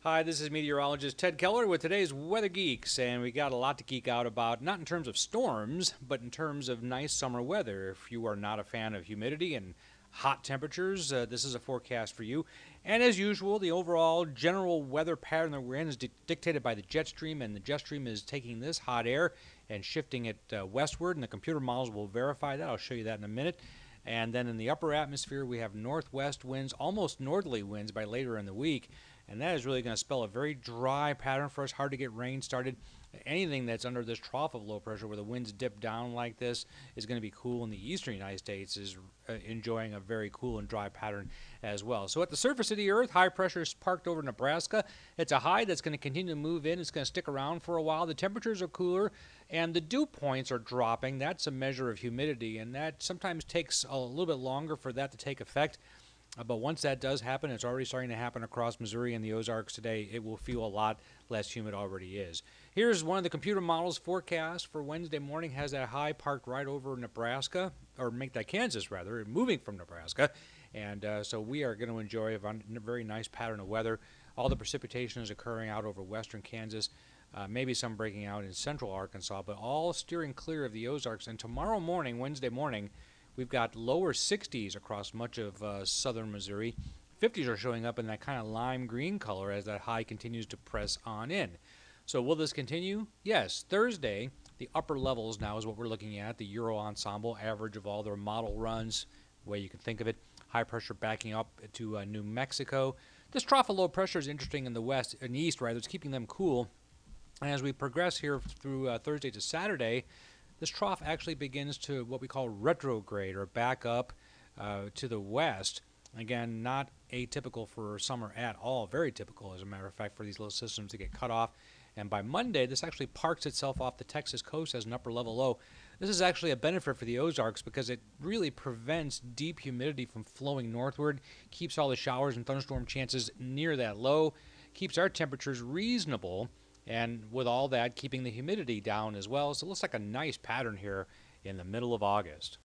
Hi, this is meteorologist Ted Keller with today's Weather Geeks, and we got a lot to geek out about, not in terms of storms, but in terms of nice summer weather. If you are not a fan of humidity and hot temperatures, this is a forecast for you. And as usual, the overall general weather pattern that we're in is dictated by the jet stream, and the jet stream is taking this hot air and shifting it westward, and the computer models will verify that. I'll show you that in a minute. And then in the upper atmosphere, we have northwest winds, almost northerly winds by later in the week. And that is really going to spell a very dry pattern for us, hard to get rain started. Anything that's under this trough of low pressure where the winds dip down like this is going to be cool, and the eastern United States is enjoying a very cool and dry pattern as well. So at the surface of the earth, high pressure is parked over Nebraska. It's a high that's going to continue to move in. It's going to stick around for a while. The temperatures are cooler, and the dew points are dropping. That's a measure of humidity, and that sometimes takes a little bit longer for that to take effect. But once that does happen, it's already starting to happen across Missouri and the Ozarks today. It will feel a lot less humid already is. Here's one of the computer models forecast for Wednesday morning. Has that high parked right over Nebraska, or make that Kansas rather, moving from Nebraska. And so we are going to enjoy a very nice pattern of weather. All the precipitation is occurring out over western Kansas. Maybe some breaking out in central Arkansas, but all steering clear of the Ozarks. And tomorrow morning, Wednesday morning, we've got lower 60s across much of southern Missouri. 50s are showing up in that kind of lime green color as that high continues to press on in. So will this continue? Yes. Thursday, the upper levels now is what we're looking at, the Euro Ensemble, average of all their model runs, the way you can think of it. High pressure backing up to New Mexico. This trough of low pressure is interesting in the west, in the east rather. It's keeping them cool. And as we progress here through Thursday to Saturday, this trough actually begins to what we call retrograde, or back up to the west. Again, not atypical for summer at all. Very typical, as a matter of fact, for these little systems to get cut off. And by Monday, this actually parks itself off the Texas coast as an upper level low. This is actually a benefit for the Ozarks because it really prevents deep humidity from flowing northward, keeps all the showers and thunderstorm chances near that low, keeps our temperatures reasonable, and with all that, keeping the humidity down as well. So it looks like a nice pattern here in the middle of August.